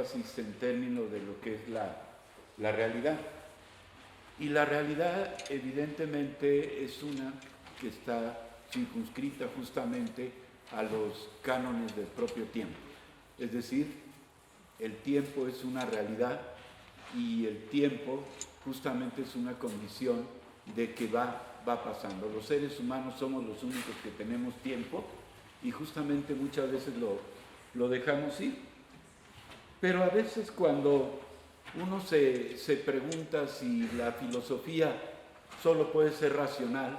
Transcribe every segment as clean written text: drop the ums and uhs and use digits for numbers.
énfasis en términos de lo que es la realidad. Y la realidad evidentemente es una que está circunscrita justamente a los cánones del propio tiempo. Es decir, el tiempo es una realidad y el tiempo justamente es una condición de que va pasando. Los seres humanos somos los únicos que tenemos tiempo y justamente muchas veces lo dejamos ir. Pero a veces cuando uno se pregunta si la filosofía solo puede ser racional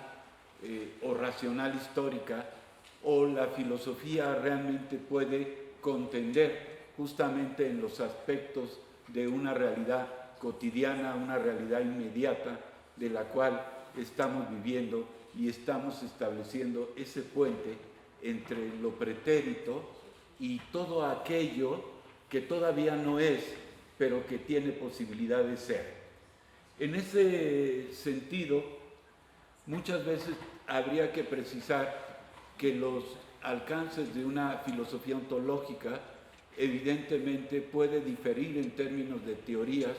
o racional histórica, o la filosofía realmente puede contender justamente en los aspectos de una realidad cotidiana, una realidad inmediata de la cual estamos viviendo y estamos estableciendo ese puente entre lo pretérito y todo aquello que todavía no es, pero que tiene posibilidad de ser. En ese sentido, muchas veces habría que precisar que los alcances de una filosofía ontológica evidentemente puede diferir en términos de teorías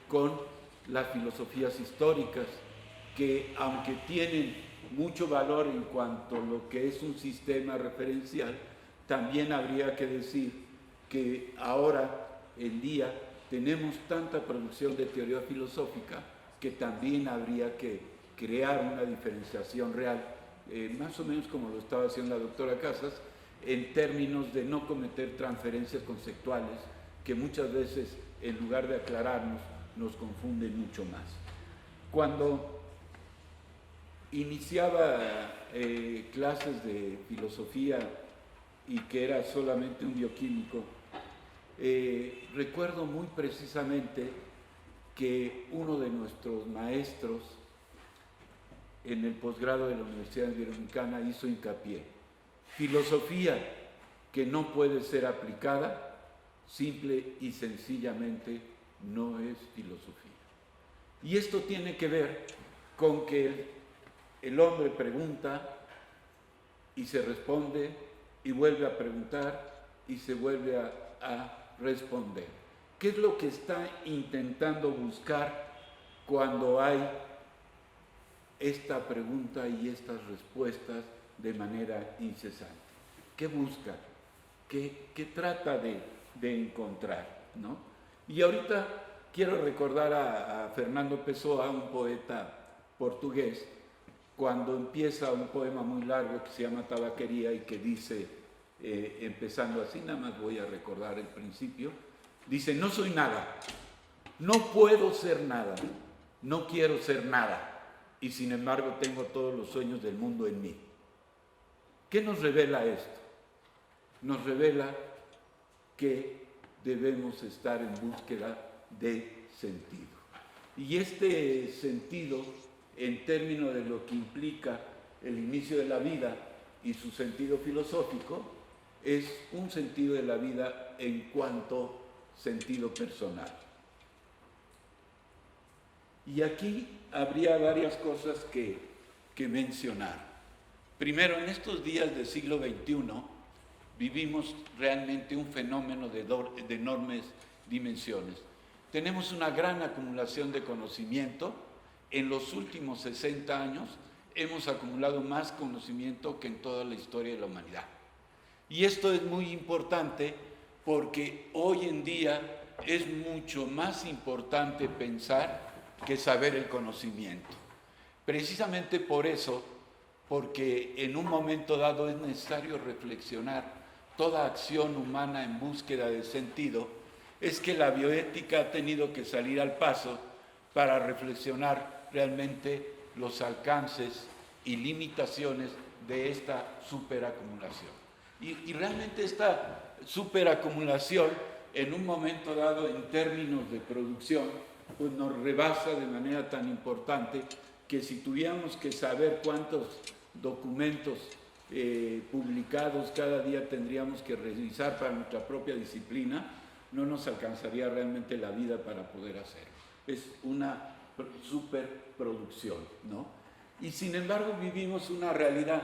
con las filosofías históricas, que aunque tienen mucho valor en cuanto a lo que es un sistema referencial, también habría que decir que ahora en día tenemos tanta producción de teoría filosófica que también habría que crear una diferenciación real, más o menos como lo estaba haciendo la doctora Casas, en términos de no cometer transferencias conceptuales que muchas veces, en lugar de aclararnos, nos confunden mucho más. Cuando iniciaba clases de filosofía y que era solamente un bioquímico, recuerdo muy precisamente que uno de nuestros maestros en el posgrado de la Universidad Iberoamericana hizo hincapié: filosofía que no puede ser aplicada, simple y sencillamente no es filosofía. Y esto tiene que ver con que el hombre pregunta y se responde y vuelve a preguntar y se vuelve a responder. ¿Qué es lo que está intentando buscar cuando hay esta pregunta y estas respuestas de manera incesante? ¿Qué busca? ¿Qué trata de encontrar? ¿No? Y ahorita quiero recordar a Fernando Pessoa, un poeta portugués, cuando empieza un poema muy largo que se llama Tabaquería y que dice, empezando así, nada más voy a recordar el principio, dice: no soy nada, no puedo ser nada, no quiero ser nada, y sin embargo tengo todos los sueños del mundo en mí. ¿Qué nos revela esto? Nos revela que debemos estar en búsqueda de sentido. Y este sentido, en términos de lo que implica el inicio de la vida y su sentido filosófico, es un sentido de la vida en cuanto sentido personal. Y aquí habría varias cosas que mencionar. Primero, en estos días del siglo XXI vivimos realmente un fenómeno de enormes dimensiones. Tenemos una gran acumulación de conocimiento. En los últimos 60 años hemos acumulado más conocimiento que en toda la historia de la humanidad. Y esto es muy importante porque hoy en día es mucho más importante pensar que saber el conocimiento. Precisamente por eso, porque en un momento dado es necesario reflexionar toda acción humana en búsqueda de sentido, es que la bioética ha tenido que salir al paso para reflexionar realmente los alcances y limitaciones de esta superacumulación. Y realmente esta superacumulación, en un momento dado en términos de producción, pues nos rebasa de manera tan importante que si tuviéramos que saber cuántos documentos publicados cada día tendríamos que revisar para nuestra propia disciplina, no nos alcanzaría realmente la vida para poder hacerlo. Es una superproducción, ¿no? Y sin embargo vivimos una realidad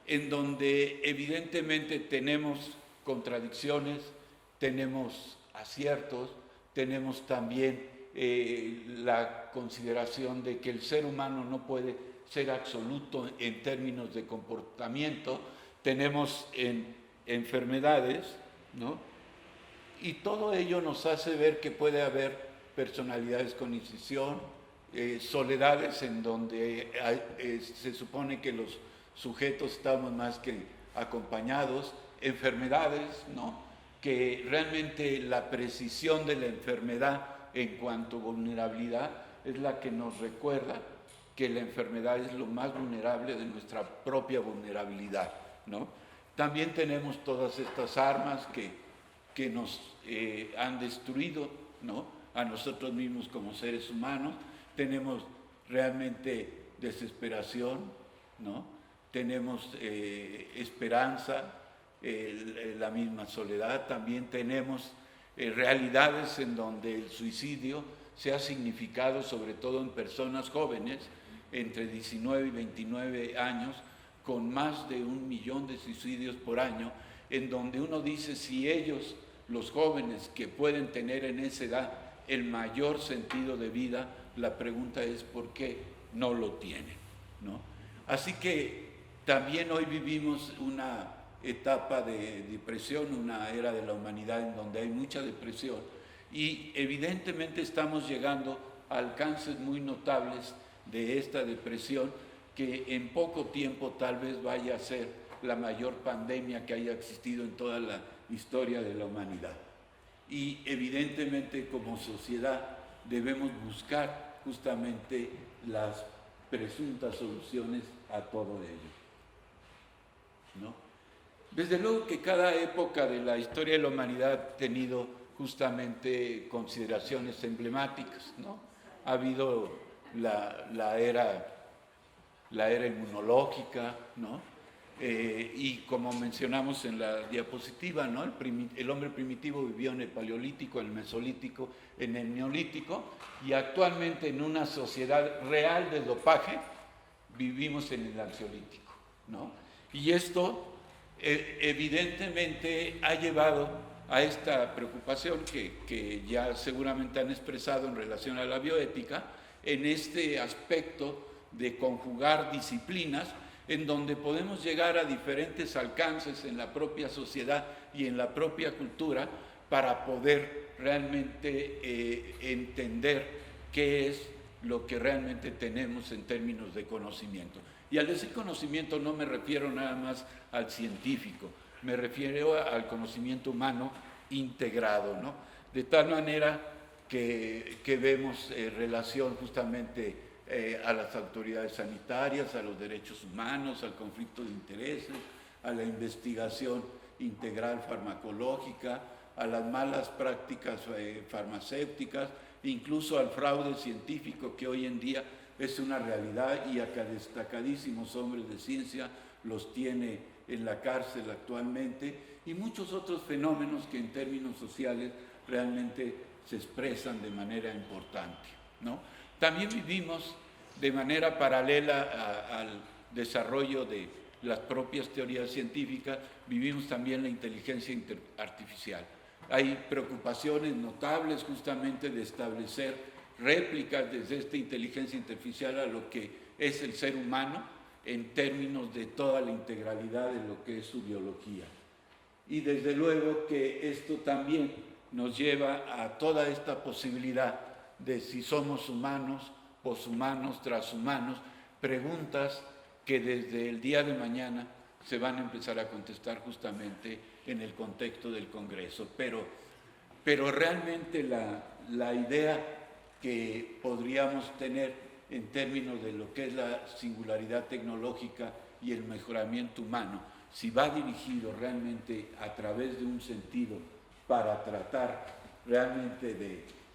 en donde evidentemente tenemos contradicciones, tenemos aciertos, tenemos también la consideración de que el ser humano no puede ser absoluto en términos de comportamiento, tenemos enfermedades, ¿no? Y todo ello nos hace ver que puede haber personalidades con incisión, soledades en donde se supone que los sujetos estamos más que acompañados, enfermedades, ¿no? Que realmente la precisión de la enfermedad en cuanto a vulnerabilidad es la que nos recuerda que la enfermedad es lo más vulnerable de nuestra propia vulnerabilidad, ¿no? También tenemos todas estas armas que nos han destruido, ¿no? A nosotros mismos como seres humanos. Tenemos realmente desesperación, ¿no? Tenemos esperanza, la misma soledad. También tenemos realidades en donde el suicidio se ha significado, sobre todo en personas jóvenes, entre 19 y 29 años, con más de 1 millón de suicidios por año, en donde uno dice, si ellos, los jóvenes que pueden tener en esa edad el mayor sentido de vida, la pregunta es ¿por qué no lo tienen, ¿no? Así que también hoy vivimos una etapa de depresión, una era de la humanidad en donde hay mucha depresión y evidentemente estamos llegando a alcances muy notables de esta depresión que en poco tiempo tal vez vaya a ser la mayor pandemia que haya existido en toda la historia de la humanidad. Y evidentemente como sociedad debemos buscar justamente las presuntas soluciones a todo ello, ¿no? Desde luego que cada época de la historia de la humanidad ha tenido justamente consideraciones emblemáticas, ¿no? Ha habido la era inmunológica, ¿no? Y como mencionamos en la diapositiva, ¿no? El hombre primitivo vivió en el Paleolítico, en el Mesolítico, en el Neolítico, y actualmente en una sociedad real de dopaje vivimos en el Ansiolítico, ¿no? Y esto evidentemente ha llevado a esta preocupación que ya seguramente han expresado en relación a la bioética, en este aspecto de conjugar disciplinas en donde podemos llegar a diferentes alcances en la propia sociedad y en la propia cultura para poder realmente entender qué es lo que realmente tenemos en términos de conocimiento. Y al decir conocimiento no me refiero nada más al científico, me refiero al conocimiento humano integrado, ¿no? De tal manera que vemos relación justamente a las autoridades sanitarias, a los derechos humanos, al conflicto de intereses, a la investigación integral farmacológica, a las malas prácticas farmacéuticas, incluso al fraude científico que hoy en día es una realidad y a que destacadísimos hombres de ciencia los tiene en la cárcel actualmente, y muchos otros fenómenos que en términos sociales realmente se expresan de manera importante, ¿no? También vivimos de manera paralela al desarrollo de las propias teorías científicas, vivimos también la inteligencia artificial. Hay preocupaciones notables justamente de establecer réplicas desde esta inteligencia artificial a lo que es el ser humano en términos de toda la integralidad de lo que es su biología. Y desde luego que esto también nos lleva a toda esta posibilidad de si somos humanos, poshumanos, transhumanos, preguntas que desde el día de mañana se van a empezar a contestar justamente en el contexto del Congreso. Pero realmente la idea que podríamos tener en términos de lo que es la singularidad tecnológica y el mejoramiento humano, si va dirigido realmente a través de un sentido para tratar realmente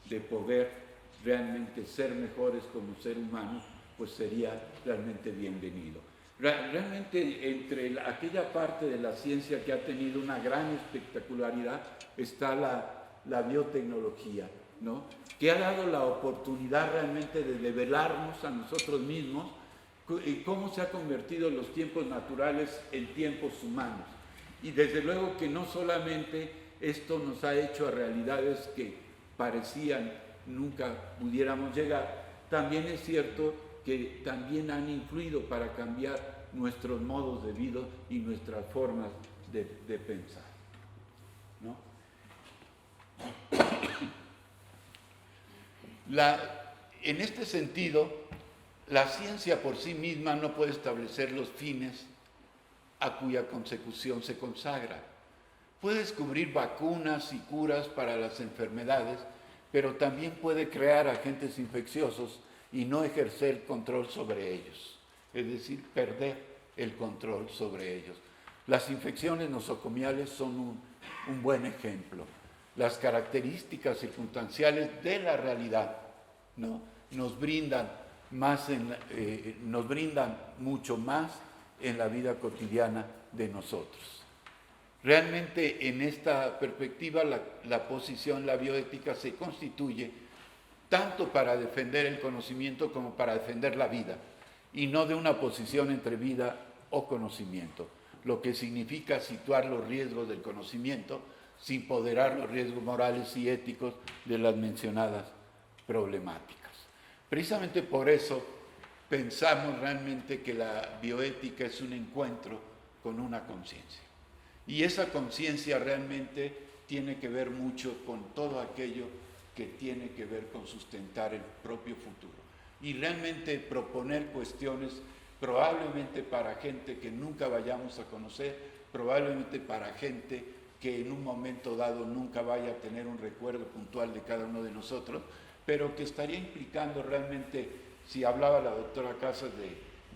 de poder realmente ser mejores como ser humano, pues sería realmente bienvenido. Realmente entre aquella parte de la ciencia que ha tenido una gran espectacularidad está la biotecnología, ¿no? Que ha dado la oportunidad realmente de develarnos a nosotros mismos y cómo se ha convertido los tiempos naturales en tiempos humanos. Y desde luego que no solamente esto nos ha hecho a realidades que parecían nunca pudiéramos llegar, también es cierto que también han influido para cambiar nuestros modos de vida y nuestras formas de pensar, ¿no? En este sentido, la ciencia por sí misma no puede establecer los fines a cuya consecución se consagra. Puede descubrir vacunas y curas para las enfermedades, pero también puede crear agentes infecciosos y no ejercer control sobre ellos, es decir, perder el control sobre ellos. Las infecciones nosocomiales son un buen ejemplo. Las características circunstanciales de la realidad, ¿no?, nos brindan mucho más en la vida cotidiana de nosotros. Realmente en esta perspectiva la posición, la bioética se constituye tanto para defender el conocimiento como para defender la vida, y no de una posición entre vida o conocimiento, lo que significa situar los riesgos del conocimiento sin ponderar los riesgos morales y éticos de las mencionadas problemáticas. Precisamente por eso pensamos realmente que la bioética es un encuentro con una conciencia. Y esa conciencia realmente tiene que ver mucho con todo aquello que tiene que ver con sustentar el propio futuro. Y realmente proponer cuestiones probablemente para gente que nunca vayamos a conocer, probablemente para gente que en un momento dado nunca vaya a tener un recuerdo puntual de cada uno de nosotros, pero que estaría implicando realmente, si hablaba la doctora Casas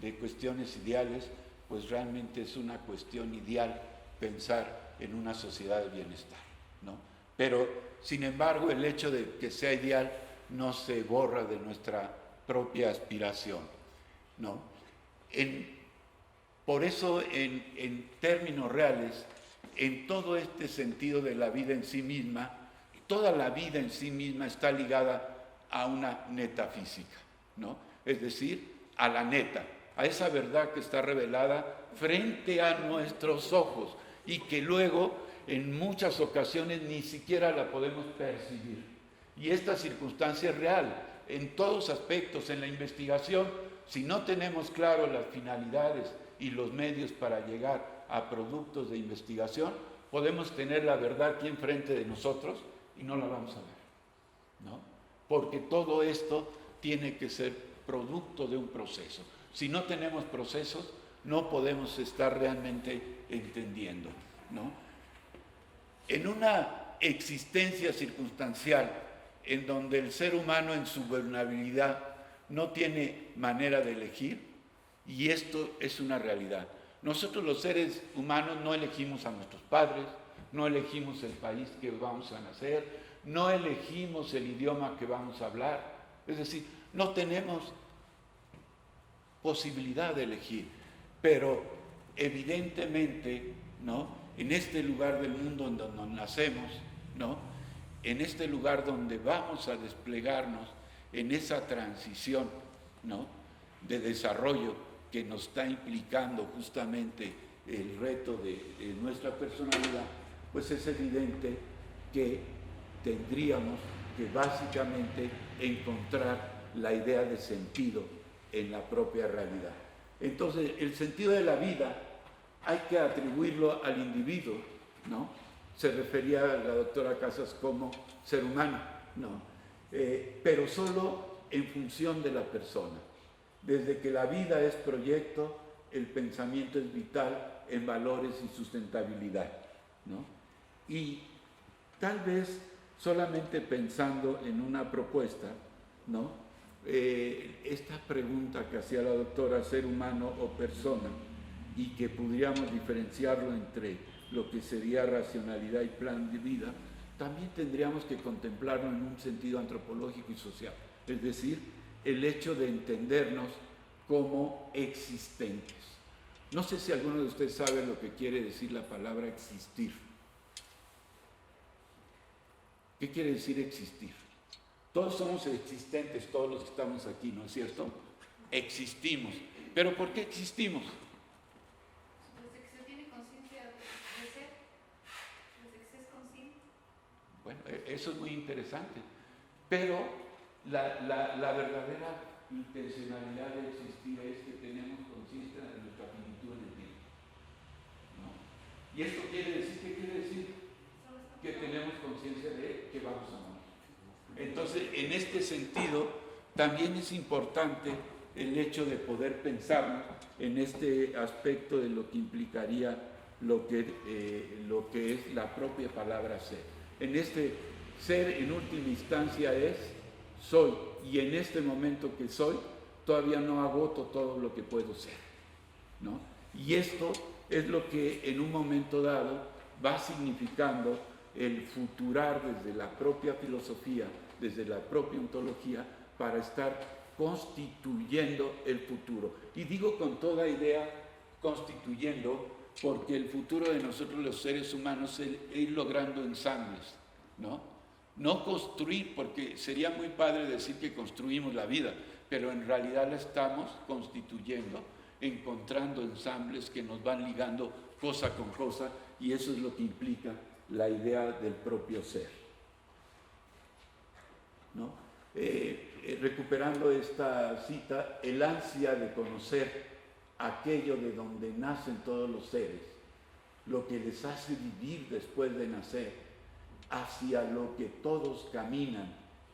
de cuestiones ideales, pues realmente es una cuestión ideal pensar en una sociedad de bienestar, ¿no? Pero, sin embargo, el hecho de que sea ideal no se borra de nuestra propia aspiración, ¿no? Por eso, en términos reales, en todo este sentido de la vida en sí misma, toda la vida en sí misma está ligada a una metafísica, ¿no? Es decir, a la neta, a esa verdad que está revelada frente a nuestros ojos y que luego en muchas ocasiones ni siquiera la podemos percibir. Y esta circunstancia es real en todos aspectos. En la investigación, si no tenemos claro las finalidades y los medios para llegar a productos de investigación, podemos tener la verdad aquí enfrente de nosotros y no la vamos a ver, ¿no? Porque todo esto tiene que ser producto de un proceso. Si no tenemos procesos, no podemos estar realmente entendiendo, ¿no? En una existencia circunstancial en donde el ser humano en su vulnerabilidad no tiene manera de elegir, y esto es una realidad. Nosotros los seres humanos no elegimos a nuestros padres, no elegimos el país que vamos a nacer, no elegimos el idioma que vamos a hablar, es decir, no tenemos posibilidad de elegir, pero evidentemente, ¿no?, en este lugar del mundo en donde nacemos, ¿no?, en este lugar donde vamos a desplegarnos en esa transición, ¿no?, de desarrollo que nos está implicando justamente el reto de nuestra personalidad, pues es evidente que tendríamos que básicamente encontrar la idea de sentido en la propia realidad. Entonces, el sentido de la vida hay que atribuirlo al individuo, ¿no? Se refería a la doctora Casas como ser humano, ¿no? Pero solo en función de la persona. Desde que la vida es proyecto, el pensamiento es vital en valores y sustentabilidad, ¿no? Y tal vez solamente pensando en una propuesta, ¿no?, esta pregunta que hacía la doctora, ser humano o persona, y que pudiéramos diferenciarlo entre lo que sería racionalidad y plan de vida, también tendríamos que contemplarlo en un sentido antropológico y social, es decir, el hecho de entendernos como existentes. No sé si alguno de ustedes sabe lo que quiere decir la palabra existir. ¿Qué quiere decir existir? Todos somos existentes, todos los que estamos aquí, ¿no es cierto? Existimos. ¿Pero por qué existimos? Desde que se tiene conciencia de ser, desde que se es consciente. eso es muy interesante. Pero la verdadera intencionalidad de existir es que tenemos conciencia de nuestra finitud en el tiempo, ¿no? Y esto quiere decir, ¿qué quiere decir? Que tenemos conciencia de que vamos a morir. Entonces, en este sentido, también es importante el hecho de poder pensar en este aspecto de lo que implicaría lo que es la propia palabra ser. En este ser, en última instancia, es soy, y en este momento que soy, todavía no agoto todo lo que puedo ser, ¿no? Y esto es lo que en un momento dado va significando el futurar desde la propia filosofía, desde la propia ontología, para estar constituyendo el futuro. Y digo con toda idea constituyendo, porque el futuro de nosotros los seres humanos es ir logrando ensambles, ¿no? No construir, porque sería muy padre decir que construimos la vida, pero en realidad la estamos constituyendo, encontrando ensambles que nos van ligando cosa con cosa, y eso es lo que implica la idea del propio ser, ¿no? Recuperando esta cita, el ansia de conocer aquello de donde nacen todos los seres, lo que les hace vivir después de nacer, hacia lo que todos caminan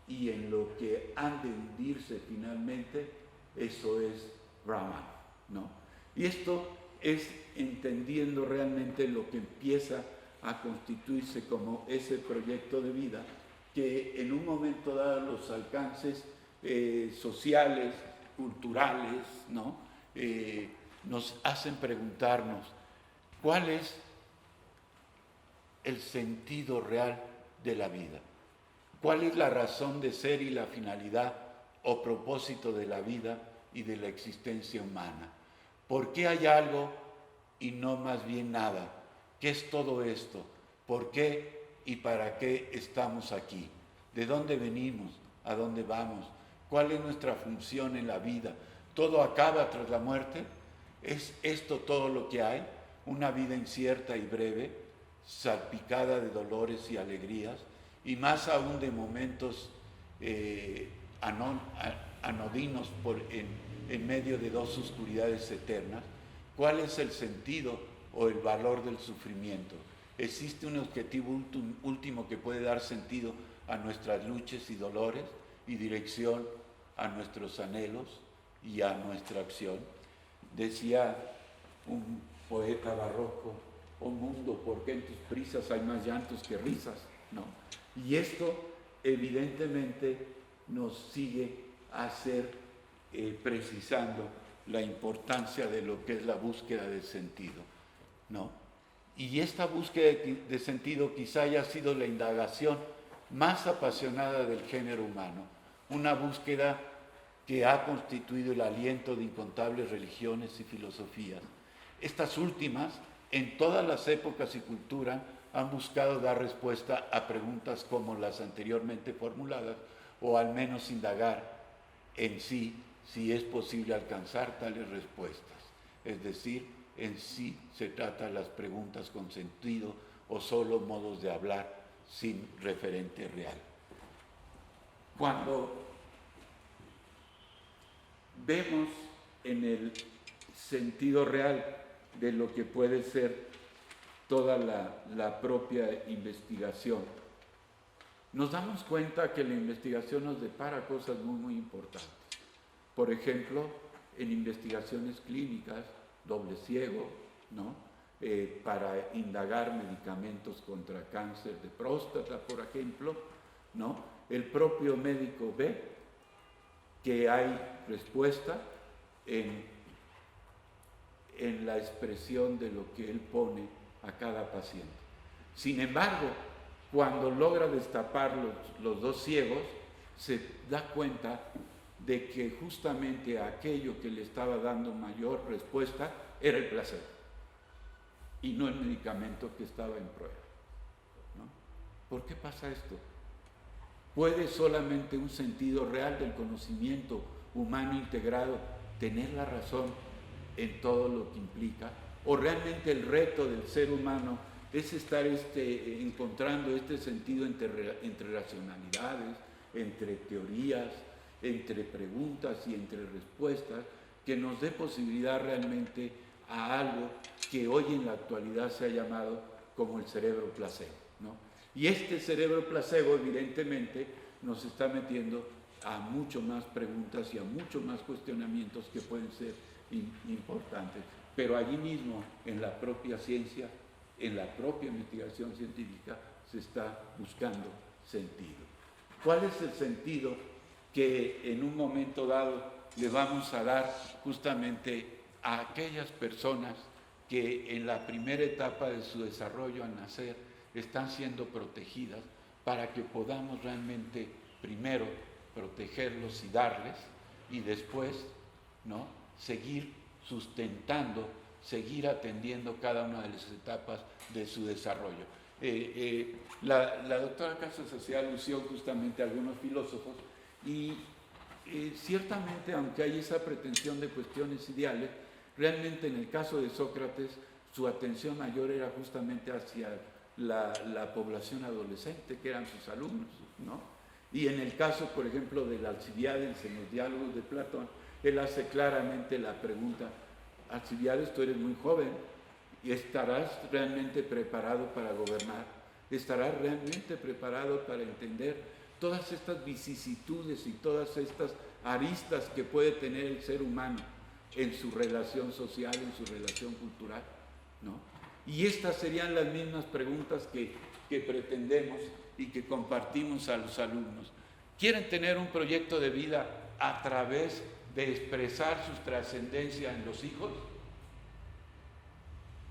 y en lo que han de hundirse finalmente, eso es Brahman, ¿no? Y esto es entendiendo realmente lo que empieza a constituirse como ese proyecto de vida que en un momento dado los alcances sociales, culturales, ¿no? Nos hacen preguntarnos cuál es el sentido real de la vida, cuál es la razón de ser y la finalidad o propósito de la vida y de la existencia humana. ¿Por qué hay algo y no más bien nada? ¿Qué es todo esto? ¿Por qué y para qué estamos aquí? ¿De dónde venimos? ¿A dónde vamos? ¿Cuál es nuestra función en la vida? ¿Todo acaba tras la muerte? ¿Es esto todo lo que hay? Una vida incierta y breve, salpicada de dolores y alegrías, y más aún de momentos anodinos en medio de dos oscuridades eternas. ¿Cuál es el sentido o el valor del sufrimiento? ¿Existe un objetivo último que puede dar sentido a nuestras luchas y dolores y dirección a nuestros anhelos y a nuestra acción? Decía un poeta barroco: oh mundo, ¿por qué en tus prisas hay más llantos que risas? ¿No? Y esto evidentemente nos sigue a ser precisando la importancia de lo que es la búsqueda de sentido, ¿no? Y esta búsqueda de sentido quizá haya sido la indagación más apasionada del género humano, una búsqueda que ha constituido el aliento de incontables religiones y filosofías. Estas últimas, en todas las épocas y culturas, han buscado dar respuesta a preguntas como las anteriormente formuladas, o al menos indagar en sí si es posible alcanzar tales respuestas. Es decir, en sí se trata de las preguntas con sentido o solo modos de hablar sin referente real. Cuando vemos en el sentido real de lo que puede ser toda la propia investigación, nos damos cuenta que la investigación nos depara cosas muy importantes. Por ejemplo, en investigaciones clínicas, doble ciego, ¿no? Para indagar medicamentos contra cáncer de próstata, por ejemplo, ¿no? El propio médico ve que hay respuesta en la expresión de lo que él pone a cada paciente. Sin embargo, cuando logra destapar los dos ciegos, se da cuenta de que justamente aquello que le estaba dando mayor respuesta era el placebo y no el medicamento que estaba en prueba, ¿no? ¿Por qué pasa esto? ¿Puede solamente un sentido real del conocimiento humano integrado tener la razón en todo lo que implica? ¿O realmente el reto del ser humano es estar encontrando este sentido entre racionalidades, entre teorías, entre preguntas y entre respuestas, que nos dé posibilidad realmente a algo que hoy en la actualidad se ha llamado como el cerebro placebo, ¿no? Y este cerebro placebo evidentemente nos está metiendo a mucho más preguntas y a mucho más cuestionamientos que pueden ser importantes. Pero allí mismo, en la propia ciencia, en la propia investigación científica, se está buscando sentido. ¿Cuál es el sentido que en un momento dado le vamos a dar justamente a aquellas personas que en la primera etapa de su desarrollo al nacer están siendo protegidas, para que podamos realmente primero protegerlos y darles, y después, ¿no?, seguir sustentando, seguir atendiendo cada una de las etapas de su desarrollo? La doctora Casas hacía alusión justamente a algunos filósofos y ciertamente, aunque hay esa pretensión de cuestiones ideales, realmente en el caso de Sócrates su atención mayor era justamente hacia la población adolescente, que eran sus alumnos, ¿no? Y en el caso, por ejemplo, de Alcibiades, en los diálogos de Platón, él hace claramente la pregunta: Alcibiades, tú eres muy joven, ¿y estarás realmente preparado para gobernar? ¿Estarás realmente preparado para entender todas estas vicisitudes y todas estas aristas que puede tener el ser humano en su relación social, en su relación cultural, ¿no? Y estas serían las mismas preguntas que pretendemos y que compartimos a los alumnos. ¿Quieren tener un proyecto de vida a través de expresar su trascendencia en los hijos?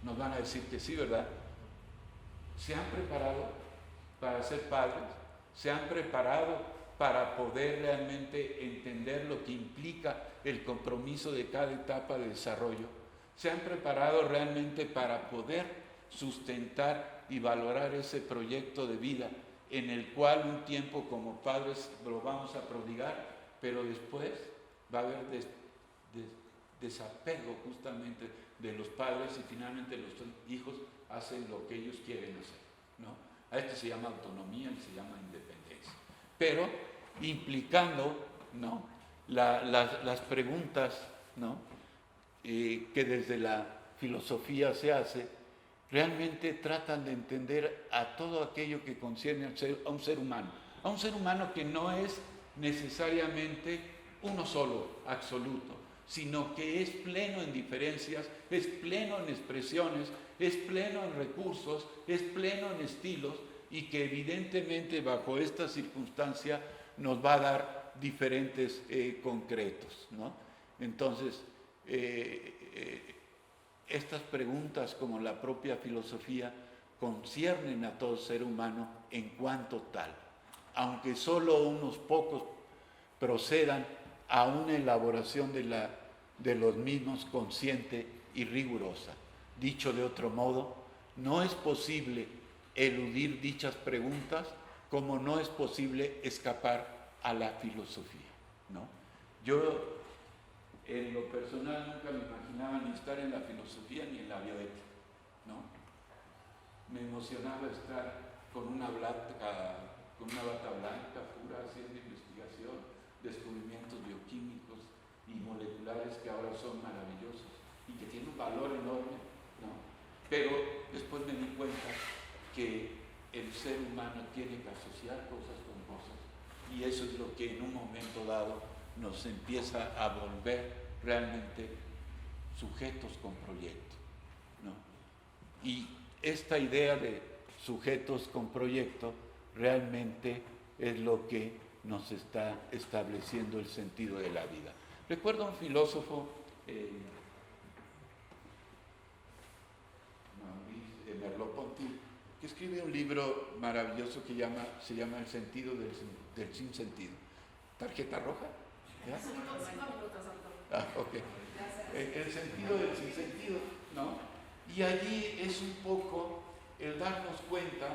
Nos van a decir que sí, ¿verdad? ¿Se han preparado para ser padres? ¿Se han preparado para poder realmente entender lo que implica el compromiso de cada etapa de desarrollo? ¿Se han preparado realmente para poder sustentar y valorar ese proyecto de vida en el cual un tiempo como padres lo vamos a prodigar, pero después va a haber desapego justamente de los padres y finalmente los hijos hacen lo que ellos quieren hacer, ¿no? A esto se llama autonomía y se llama independencia, pero implicando, ¿no?, las preguntas, ¿no?, que desde la filosofía se hace, realmente tratan de entender a todo aquello que concierne a un ser humano que no es necesariamente uno solo, absoluto, sino que es pleno en diferencias, es pleno en expresiones, es pleno en recursos, es pleno en estilos, y que evidentemente bajo esta circunstancia nos va a dar diferentes concretos, ¿no? Entonces, estas preguntas, como la propia filosofía, conciernen a todo ser humano en cuanto tal, aunque solo unos pocos procedan a una elaboración de los mismos consciente y rigurosa. Dicho de otro modo, no es posible eludir dichas preguntas, como no es posible escapar a la filosofía, ¿no? Yo, en lo personal, nunca me imaginaba ni estar en la filosofía ni en la bioética, ¿no? Me emocionaba estar con una bata blanca, pura, haciendo investigación, descubrimientos bioquímicos y moleculares que ahora son maravillosos y que tienen un valor enorme, ¿no? Pero después me di cuenta que el ser humano tiene que asociar cosas con cosas, y eso es lo que en un momento dado nos empieza a volver realmente sujetos con proyecto, ¿no? Y esta idea de sujetos con proyecto realmente es lo que nos está estableciendo el sentido de la vida. Recuerdo a un filósofo, Merleau-Ponty, que escribe un libro maravilloso que se llama El sentido del sinsentido. ¿Tarjeta roja? ¿Ya? 5 minutos, doctor. Ok. El sentido del sinsentido, ¿no? Y allí es un poco el darnos cuenta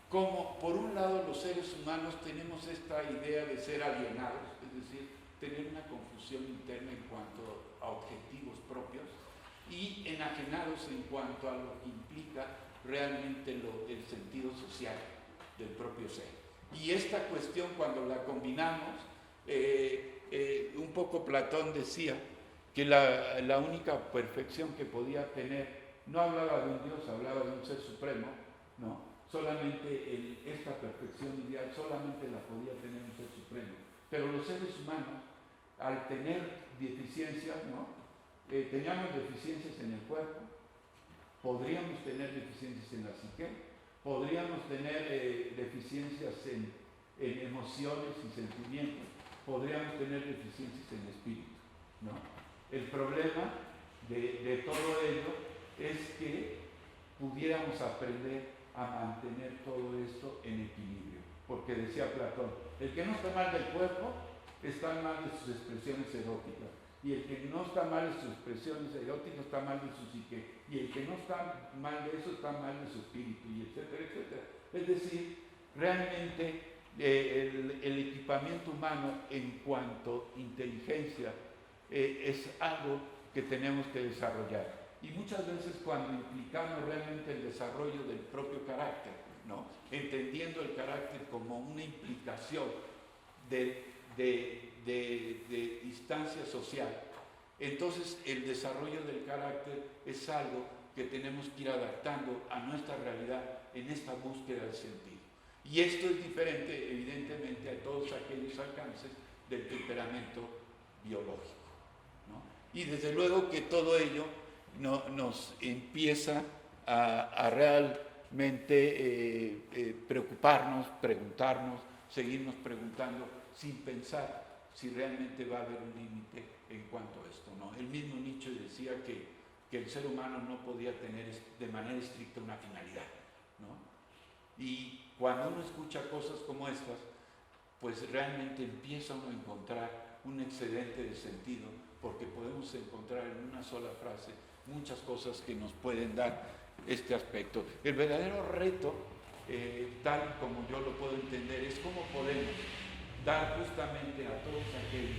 cómo, por un lado, los seres humanos tenemos esta idea de ser alienados, es decir, tener una confusión interna en cuanto a objetivos propios, y enajenados en cuanto a lo que implica realmente el sentido social del propio ser. Y esta cuestión, cuando la combinamos, un poco Platón decía que la única perfección que podía tener, no hablaba de un Dios, hablaba de un ser supremo, ¿no? Solamente esta perfección ideal solamente la podía tener un ser supremo. Pero los seres humanos, al tener deficiencias, ¿no? Teníamos deficiencias en el cuerpo, podríamos tener deficiencias en la psique, podríamos tener deficiencias en emociones y sentimientos, podríamos tener deficiencias en espíritu, ¿no? El problema de todo ello es que pudiéramos aprender a mantener todo esto en equilibrio, porque decía Platón, el que no está mal del cuerpo está mal de sus expresiones eróticas, y el que no está mal de sus expresiones eróticas está mal de su psique, y el que no está mal de eso está mal de su espíritu, y etcétera, etcétera. Es decir, realmente el equipamiento humano en cuanto a inteligencia es algo que tenemos que desarrollar. Y muchas veces cuando implicamos realmente el desarrollo del propio carácter, ¿no? Entendiendo el carácter como una implicación de instancia social, entonces el desarrollo del carácter es algo que tenemos que ir adaptando a nuestra realidad en esta búsqueda del sentido. Y esto es diferente, evidentemente, a todos aquellos alcances del temperamento biológico, ¿no? Y desde luego que todo ello nos empieza a realmente preocuparnos, preguntarnos, seguirnos preguntando sin pensar si realmente va a haber un límite en cuanto a esto, ¿no? El mismo Nietzsche decía que el ser humano no podía tener de manera estricta una finalidad, ¿no? Y cuando uno escucha cosas como estas, pues realmente empieza uno a encontrar un excedente de sentido, porque podemos encontrar en una sola frase muchas cosas que nos pueden dar este aspecto. El verdadero reto, tal como yo lo puedo entender, es cómo podemos dar justamente a todos aquellos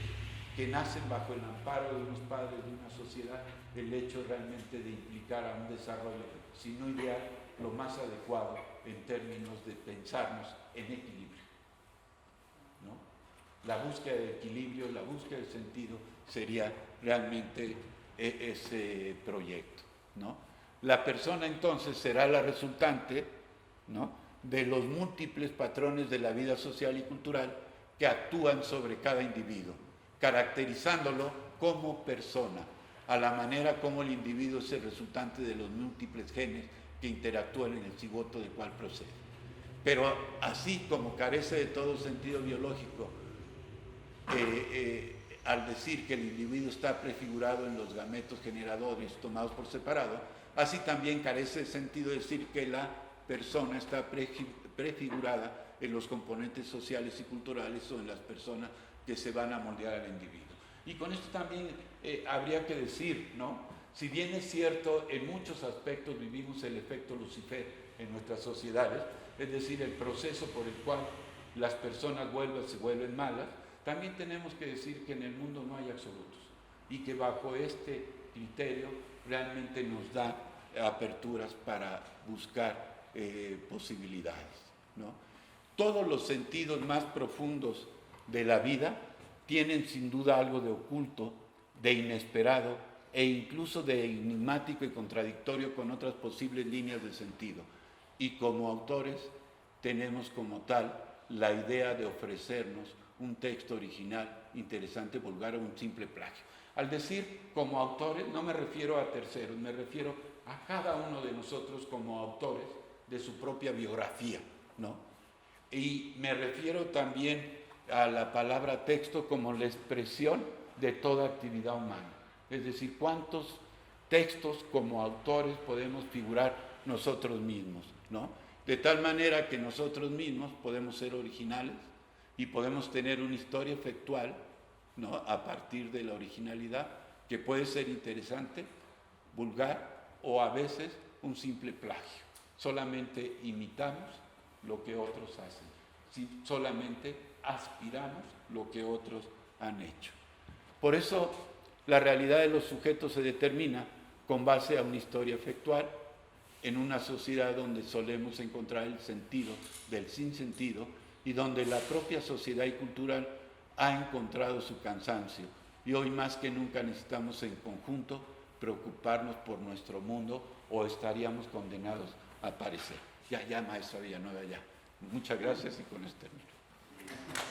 que nacen bajo el amparo de unos padres, de una sociedad, el hecho realmente de implicar a un desarrollo, si no ideal, lo más adecuado en términos de pensarnos en equilibrio, ¿no? La búsqueda de equilibrio, la búsqueda de sentido sería realmente ese proyecto, ¿no? La persona entonces será la resultante, ¿no?, de los múltiples patrones de la vida social y cultural que actúan sobre cada individuo, caracterizándolo como persona, a la manera como el individuo es el resultante de los múltiples genes que interactúan en el cigoto del cual procede. Pero así como carece de todo sentido biológico, al decir que el individuo está prefigurado en los gametos generadores tomados por separado, así también carece de sentido decir que la persona está prefigurada en los componentes sociales y culturales o en las personas que se van a moldear al individuo. Y con esto también habría que decir, ¿no?, si bien es cierto, en muchos aspectos vivimos el efecto Lucifer en nuestras sociedades, es decir, el proceso por el cual las personas se vuelven malas, también tenemos que decir que en el mundo no hay absolutos y que bajo este criterio realmente nos da aperturas para buscar posibilidades, ¿no? Todos los sentidos más profundos de la vida tienen sin duda algo de oculto, de inesperado e incluso de enigmático y contradictorio con otras posibles líneas de sentido. Y como autores tenemos como tal la idea de ofrecernos un texto original, interesante, vulgar o un simple plagio. Al decir como autores no me refiero a terceros, me refiero a cada uno de nosotros como autores de su propia biografía, ¿no? Y me refiero también a la palabra texto como la expresión de toda actividad humana. Es decir, cuántos textos como autores podemos figurar nosotros mismos, ¿no? De tal manera que nosotros mismos podemos ser originales y podemos tener una historia efectual, ¿no?, a partir de la originalidad, que puede ser interesante, vulgar o a veces un simple plagio. Solamente imitamos lo que otros hacen, si solamente aspiramos lo que otros han hecho. Por eso la realidad de los sujetos se determina con base a una historia efectual en una sociedad donde solemos encontrar el sentido del sinsentido y donde la propia sociedad y cultura ha encontrado su cansancio. Y hoy más que nunca necesitamos en conjunto preocuparnos por nuestro mundo o estaríamos condenados a perecer. Ya, maestra Villanueva, ya. Muchas gracias y con esto termino.